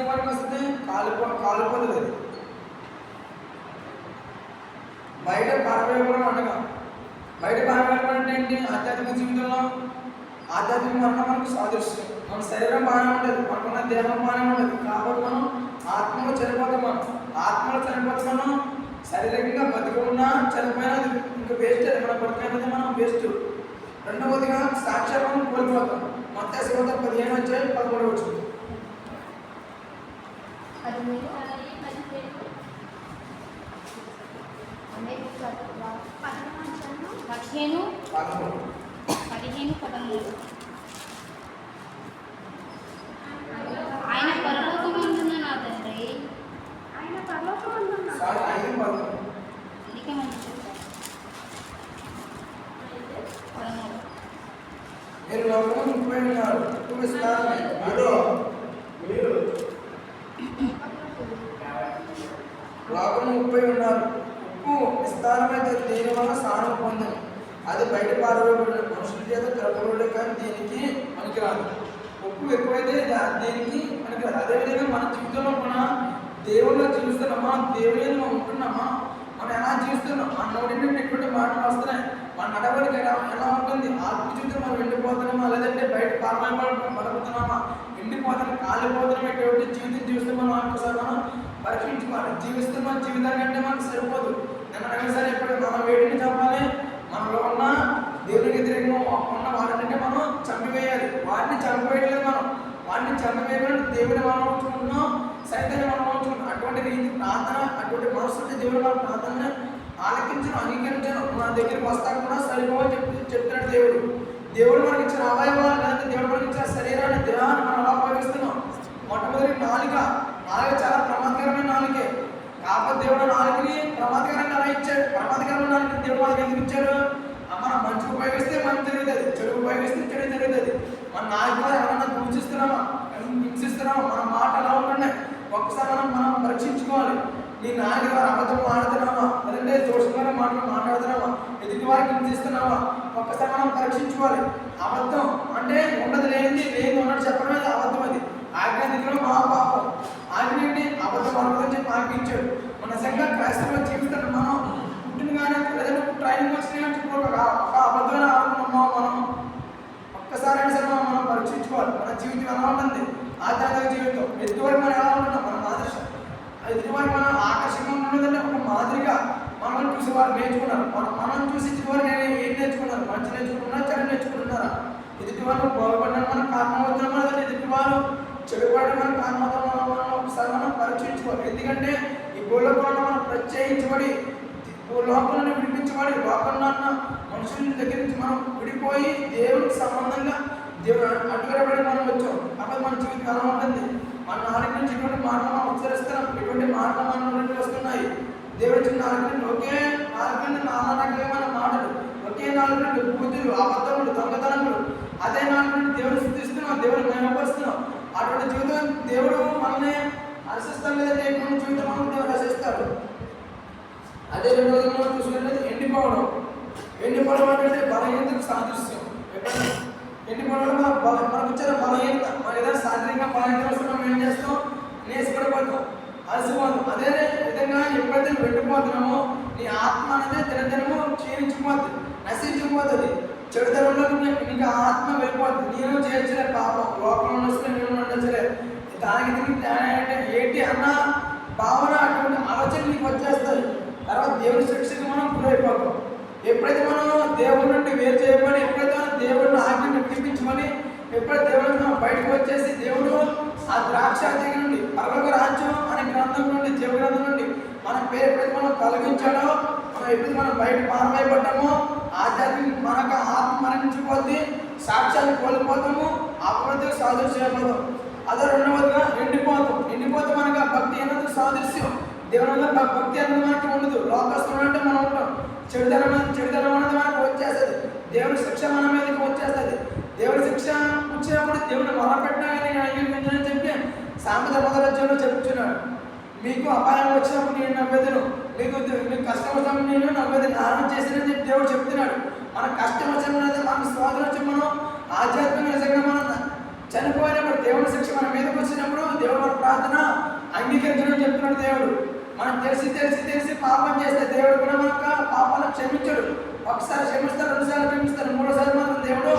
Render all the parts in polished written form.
వరకు వస్తుంది, కాలిపోతుంది. అది బయట పారవేయడం అనగా బయట పారవేయడం అంటే ఏంటి? ఆధ్యాత్మిక జీవితంలో ఆధ్యాత్మిక మరణం మనకు సాదృశ్యం. మన శరీరం బాగానే ఉంటుంది, మనకున్న దేహం బాగానే ఉంటుంది, కాబట్టి మనం ఆత్మలో చనిపోతాం. ఆత్మలో చనిపోతే మనం శారీరకంగా బతికున్నా చనిపోయినా ఇంకా వేస్ట్. అది మనం బతికైనది మనం వేస్ట్. రెండవదిగా సాక్ష్యాలను కోల్పోతాం. మత్తయి సువార్త 15:13 వచ్చింది. ఆయన పరలోకమందున్న నా తండ్రి, మీరు లోకము ముప్పై ఉన్నారు, లోకము 30 ఉన్నారు. ఉప్పు విస్తారమైతే దేని వల్ల సారం పొందని అది బయట పారవేయబడిన మనుషుల చేత త్రవ్వబడే, కానీ దీనికి పనికిరాదు. ఉప్పు ఎక్కువైతే దేనికి పనికిరాదు. అదేవిధంగా మన జీవితంలో మన దేవుళ్ళో జీవిస్తున్నామా, దేవుళ్ళలో ఉంటున్నామా, మనం ఎలా జీవిస్తున్నాం, మన నోటి నుండి ఎటువంటి మాటలు వస్తున్నాయి, మన నడవడిక ఎలా ఉంటుంది, ఆత్మ జీవితం మనం ఎండిపోతున్నామా, లేదంటే బయట బతుకుతున్నామా, ఎండిపోతున్నాం, కాలిపోతున్నాం, ఎటువంటి జీవితం జీవిస్తున్నామో ఒక్కసారి మనం పరీక్షించుకోవాలి. జీవిస్తున్న జీవితాన్ని అంటే మనకు సరిపోదు. నేను సరే ఇప్పుడు మనం వేడిని చంపాలి, మనలో ఉన్న దేవునికి వ్యతిరేకంగా ఉన్న వాటిని మనం చంపివేయాలి. వాటిని చంపివేయలేదు, మనం వాటిని చంపివేయకుండా దేవుని మనం ఉంచుకుంటున్నాం, సైతాన్ని మనం ఉంచుకుంటున్నాం. అటువంటి రీతి ప్రార్థన, అటువంటి మనసుంటే దేవుడు మన ప్రార్థనని ఆలకించను, అంగీకరించను. మన దగ్గరికి వస్తా కూడా సరిపోవని చెప్తున్నాడు దేవుడు. దేవుడు మనకి ఇచ్చిన అవయవాలు, లేదంటే దేవుడు మనకి ఇచ్చిన శరీరాన్ని, దేహాన్ని మనం అలా ఉపయోగిస్తున్నాం. మొట్టమొదటి నాలుక చాలా ప్రమాదకరమైన నాలుకే. కాకపోతే దేవుడు నాలుగుని ప్రమాదకరంగా అలా ఇచ్చాడు. ప్రమాదకరమైన నాలుగు దేవుడు మనకి ఎందుకు ఇచ్చాడు? మనం మంచిగా ఉపయోగిస్తే మంచి జరుగుతుంది, చెడు ఉపయోగిస్తే చెడు జరుగుతుంది. మన నాలుగు ఎవరన్నా దూషిస్తున్నామా, హింసిస్తున్నామా, మన మాట ఎలా ఉంటుండే ఒక్కసారి మనం పరీక్షించుకోవాలి. నీ నాలుగు వారు అబద్ధం మాట్లాడుతున్నావా, లేదంటే దోషమైన మాటలు మాట్లాడుతున్నావా, ఎదుటి వారికి హింసిస్తున్నావా, ఒక్కసారి మనం పరీక్షించుకోవాలి. అబద్ధం అంటే ఉన్నది లేనిది ఉన్నట్టు చెప్పడమే అబద్ధం. అది ఆజ్ఞానికలో మహాపాపం. ఆజ్ఞ ఏంటి? అబద్ధం అనుకోని చెప్పి ఆజ్ఞించాడు. మన నిజంగా క్రైస్తవ జీవితాన్ని మనం పుట్టిన కానీ లేదంటే ట్రైనింగ్ వచ్చినా ఒక అబద్ధమైన ఆడుకున్నామో మనం ఒక్కసారి సరే మనం పరీక్షించుకోవాలి. మన జీవితం ఎలా ఉంటుంది, ఆధ్యాత్మిక జీవితం. ఎదుటివారికి మనం ఎలా ఉంటున్నాం, మన మాదిరి ఎదుటివారికి మనం ఆకర్షంగా ఉన్నదంటే ఒక మాదిరిగా మనల్ని చూసి వారు నేర్చుకున్నారు. మనం చూసి చివరి ఏం నేర్చుకున్నారు? మంచి నేర్చుకుంటున్నారా, చెడు నేర్చుకుంటున్నారా? ఎదుటివారు బాగుపడడానికి మనం కారణం అవుతున్నామా, లేదంటే ఎదుటివారు చెడుపడడం మనం కారణం అవుతామో మనం ఒకసారి మనం పరీక్షించుకోవాలి. ఎందుకంటే ఈ భూలోకంలో మనం ప్రత్యేకించబడి, భూలోకంలో విడిపించబడి, లోకంలో ఉన్న మనుషుల దగ్గర నుంచి మనం విడిపోయి దేవుడికి సంబంధంగా దేవుడు అడ్డుకరబడి మనం వచ్చాం. అప్పుడు మన జీవితం ఎలా ఉంటుంది? మన నాలుగు నుంచి ఎటువంటి మాటలు మనం ఉచ్చరిస్తున్నాం, ఎటువంటి మాటలు మన నుండి వస్తున్నాయి. దేవుడు ఇచ్చిన నాలుగు నుండి ఒకే నాలుగు నుండి నానా రకమైన మాటలు, ఒకే నాలుగు నుండి బూతులు, అబద్ధములు, దొంగతనములు, అదే నాలుగు నుండి దేవుడు స్థుతిస్తున్నాం, దేవుడు మహిమపరుస్తున్నాం. అటువంటి జీవితం దేవుడు మనల్ని హర్షిస్తాం, లేదంటే ఎటువంటి జీవితం మనం దేవుడు హర్షిస్తాడు. అదే రెండోది మనం చూసుకుంటే ఎండిపోవడం. ఎండిపోవడం అంటే బలహీనతకు సాదృశ్యం. ఎండిపోవడం మనకు వచ్చిన బలహీనత. మన ఏదైనా శారీరకంగా బలహీనత వస్తే మనం ఏం చేస్తాం? నేసిపడిపోతాం, అలసిపోతాం. అదే విధంగా ఎప్పుడైతే ఎండిపోతున్నామో నీ ఆత్మ అనేది దినదినము క్షీణించిపోతుంది, నశించిపోతుంది. చెడుతనంలో ఇంకా ఆత్మ వెళ్ళిపోతుంది. నేను చేయొచ్చలే పాపం, లోకంలో వస్తే నేను ఉండొచ్చలే, దానికి తిరిగి ఏంటి అన్న భావన, అటువంటి ఆలోచన నీకు వచ్చేస్తుంది. తర్వాత దేవుని శిక్షకు మనం గురైపోతాం. ఎప్పుడైతే మనం దేవుడి నుండి వేరు చేయబడి, ఎప్పుడైతే మనం దేవుడిని ఆజ్ఞను విడిపించమని, ఎప్పుడైతే దేవుడి మనం బయటకు వచ్చేసి దేవుడు ఆ ద్రాక్ష తీగ నుండి పరలోక రాజ్యం అనే గ్రంథం నుండి, జీవ గ్రంథం నుండి మన పేరు ఎప్పుడైతే మనం తొలగించాడో, మనం ఎప్పుడైతే మనం బయట పారవేయబడ్డామో, ఆధ్యాత్మిక మనకు ఆత్మ మరణించిపోద్ది, సాక్ష్యాన్ని కోల్పోతాము, అప్పుడైతే సాదృశ్యం అయిపోతాం. అదే రెండవదిగా ఎండిపోతాం. ఎండిపోతే మనకు ఆ భక్తి అనేది సాదృశ్యం. దేవుని భక్తి అనేది మనకి ఉండదు. లోకస్తులు అంటే మనం ఉంటాం. చెడుదనం అనేది మనకు వచ్చేస్తుంది. దేవుని శిక్ష మన మీదకి వచ్చేస్తుంది. దేవుని శిక్ష వచ్చినప్పుడు దేవుని మొరపెట్టాలని అంగీకరించని చెప్పి సామెత 1:1 చెప్తున్నాడు. మీకు అపాయం వచ్చినప్పుడు నేను నవ్వెదను, మీకు కష్టం వచ్చినప్పుడు నేను నవ్వెదను, నాశనం చేసినని చెప్పి దేవుడు చెప్తున్నాడు. మనకు కష్టం వచ్చినప్పుడు మనకు స్వాధీనం వచ్చి మనం ఆధ్యాత్మిక నిజంగా మనం చనిపోయినప్పుడు దేవుడి శిక్ష మన మీదకి వచ్చినప్పుడు దేవుడు మన ప్రార్థన అంగీకరించడం చెప్తున్నాడు దేవుడు. మనం తెలిసి పాపం చేస్తే దేవుడు కూడా మనకు పాపాలను క్షమించడు. ఒకసారి క్షమిస్తాడు, రెండుసార్లు క్షమిస్తాడు, మూడోసారి మాత్రం దేవుడు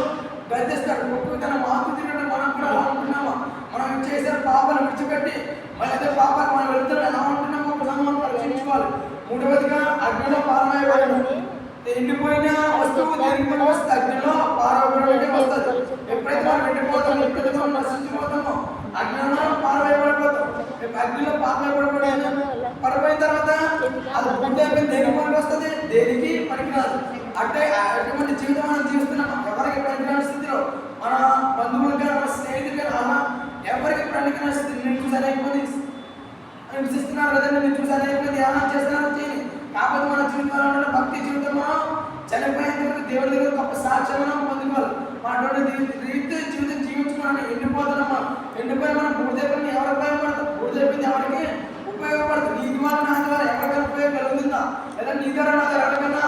గద్దిస్తాడు. ఒక్కొక్క తన మాకు తినడం మనం కూడా ఎలా ఉంటున్నామా? మనం చేసిన పాపాలను విడిచిపెట్టి మళ్ళీ అదే పాపాలు మనం వెళ్తాం ఎలా ఉంటున్నామో ఒకసారి మనం పరీక్షించుకోవాలి. మూడవదిగా అగ్నిలో పారవేయబడడం. ఎండిపోయిన వస్తువు దేనిపైన వస్తుంది? అగ్నిలో పారవేయబడి వస్తుంది. ఎప్పుడైతే మనం ఎండిపోతామో, ఎప్పుడైతే మనం నశించిపోతామో అగ్నిలో పారవేయబడిపోతాం. అగ్నిలో పడిపోయిన తర్వాత అది గుడ్డ అయిపోయింది, దేనికి పనికి వస్తుంది? దేనికి పనికిరాదు. అంటే అటువంటి జీవితం మనం జీవిస్తున్నాం. ఎవరికి పనికిరాని స్థితిలో మన బంధువులు కానీ మన స్నేహితులు కానీ ఎవరికి పనికిరాని స్థితి. నేను చూసాను అయిపోయింది హింసిస్తున్నారు కదండి, నేను చూసాను అయిపోయింది ఏమైనా చేస్తున్నారో చేయని. కాకపోతే మన జీవితంలో భక్తి జీవితం మనం చనిపోయేందుకు దేవుడి దగ్గర గొప్ప సాక్ష్యం మనం పొందుకోవాలి. అటువంటి రీతి జీవితం జీవించుకోవాలని ఎండిపోతున్నాం మనం. ఎండిపోయి మనం బూడిదైపోయింది ఎవరికి ఉపయోగపడతాం? బూడిదైపోయింది ఎవరికి ఉపయోగపడదు? నీ ద్వారా నా ద్వారా ఎవరికైనా ఉపయోగం కలుగుతుందా? లేదా నీ ద్వారా నా ద్వారా ఎవరికైనా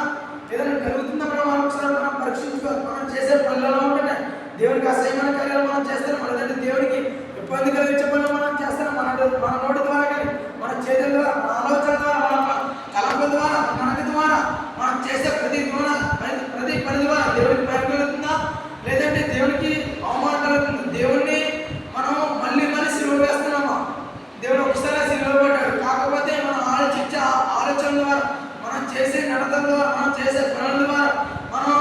ఏదైనా కలుగుతుందా? మనం ఒకసారి మనం పరీక్షించుకోవాలి. మనం చేసే పనులలో ఉంటేనే దేవుడికి అసహ్యమైన కార్యాలు మనం చేస్తాం. లేదంటే దేవుడికి ఇబ్బంది కలిగించే పనులు మనం చేస్తాం. మన నోటి ద్వారా కానీ, మన చేతుల ద్వారా, మన ఆలోచన ద్వారా, మన తలంపుల ద్వారా, మనకి ద్వారా మనం చేసే ప్రతి పని ద్వారా దేవుడికి భయం కలుగుతుందా? లేదంటే దేవుడికి అవమానం కలుగుతుందా? దేవుడిని మనం మళ్ళీ సిలువ వేస్తున్నామా? దేవుడు ఒకసారి సిలువ పడ్డాడు. కాకపోతే మనం ఆలోచించే ఆలోచన ద్వారా, మనం చేసే నడతల ద్వారా, మనం చేసే పనుల ద్వారా, మనం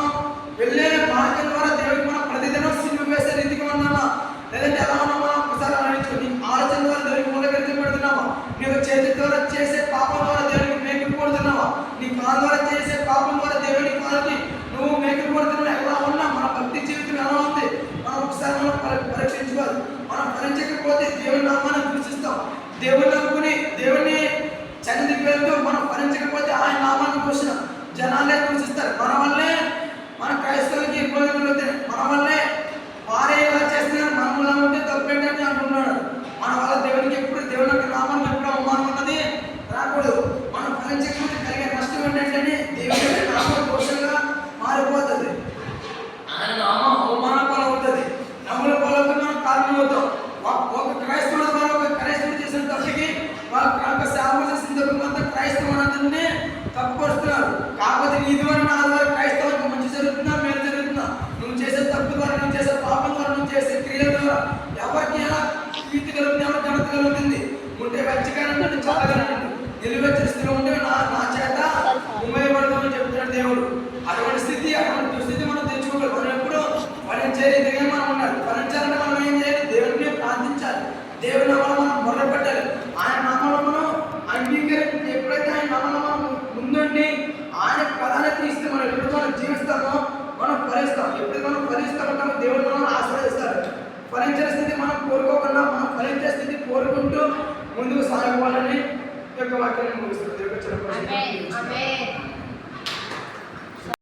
వెళ్ళే మార్గం ద్వారా దేవుడికి మనం ప్రతిదినం సిలువ వేసే రీతికి ఉన్నామా? లేదంటే ఎలా ఉన్నామా? ఒకసారి ఆలోచించు. నీ ఆలోచన ద్వారా దేవుడికి మూలకరించి పెడుతున్నావా? నీవు చేతి ద్వారా చేసే పాపం ద్వారా దేవుడికి మేకులు కొడుతున్నావా? నీ కాలు ద్వారా చేసే పాపం ద్వారా దేవుడి కాలుకి నువ్వు మేకులు కొడుతున్నావు. ఎలా ఉన్నా మన భక్తి జీవితం ఎలా ఉంది? మనం ఒకసారి మనం పరీక్షించుకోవాలి. మనం పరీక్షించకపోతే దేవుడి నామాన్ని దూషిస్తాం. దేవుడిని నమ్ముకుని దేవుడిని చదివికి వెళ్తూ మనం పరీక్షించకపోతే ఆయన నామాన్ని దూషణ జనాలే దూషిస్తారు. మన వల్లే మన క్రైస్తవులకి ఇబ్బంది కలుగుతాయి. మన వల్లే వారే ఇలా చేస్తున్నారు, మనములా ఉంటే తప్పేంటని అంటున్నాడు. మన వల్ల దేవుడికి ఎప్పుడు దేవుని యొక్క నామానికి ఎప్పుడు అవమానం ఉన్నది రాకూడదు. మనం ఫలించకపోతే కలిగే నష్టం ఏంటంటే దేవుడి యొక్క నామం దోషంగా మారిపోతుంది. ఆయన నామం అవమాన పాలవుతుంది, నమ్ముల పాలవుతుంది, మనం కారణమవుతాం. ఒక క్రైస్తవుల ద్వారా ఒక క్రైస్తవుడు చేసిన తప్పుకి వాళ్ళ సేవ చేసిన తప్పు అంతా క్రైస్తవులందరినీ తప్పుపరుస్తున్నారు. కాకపోతే నీ ద్వారా నా ద్వారా క్రైస్తవులకు మంచి జరుగుతుందా, మేలు జరుగుతుందా? నువ్వు చేసే తప్పు ద్వారా, నువ్వు చేసే పాపం ద్వారా, నువ్వు చేసే క్రియల ద్వారా ఎవరికి ఎలా కీర్తి కలుగుతుంది, ఎవరికి ఘనత కలుగుతుంది? ఉంటే వెచ్చగానే చాలా నిలువెచ్చని స్థితిలో ఉంటే నా చేత ఉమ్మేయబడతామని చెప్తున్నాడు దేవుడు. అటువంటి స్థితి, అటువంటి దుస్థితి మనం తెచ్చుకోగలం. మనం ఎప్పుడు ఫలించే రీతిగా మనం ఉండాలి. ఫలించాలంటే మనం ఏం చేయాలి? దేవుడిని ప్రార్థించాలి. దేవుని నామములో మనం మొదలు పెట్టాలి. ఆయన నామములో మనం అంగీకరించి ఎప్పుడైతే ఆయన నామములో మనం ముందుండి ఆయన ప్రాధాన్యత ఇస్తే మనం ఎప్పుడు మనం జీవిస్తామో మనం ఫలిస్తాం. ఎప్పుడు మనం ఫలిస్తామంటామో దేవుడు మనం ఆశీర్వదిస్తాడు. ఫలించే స్థితి మనం కోరుకోకుండా మనం ఫలించే స్థితి కోరుకుంటూ ముందుకు సాగిపోవాలని యొక్క వాక్యాన్ని ముగిస్తుంది.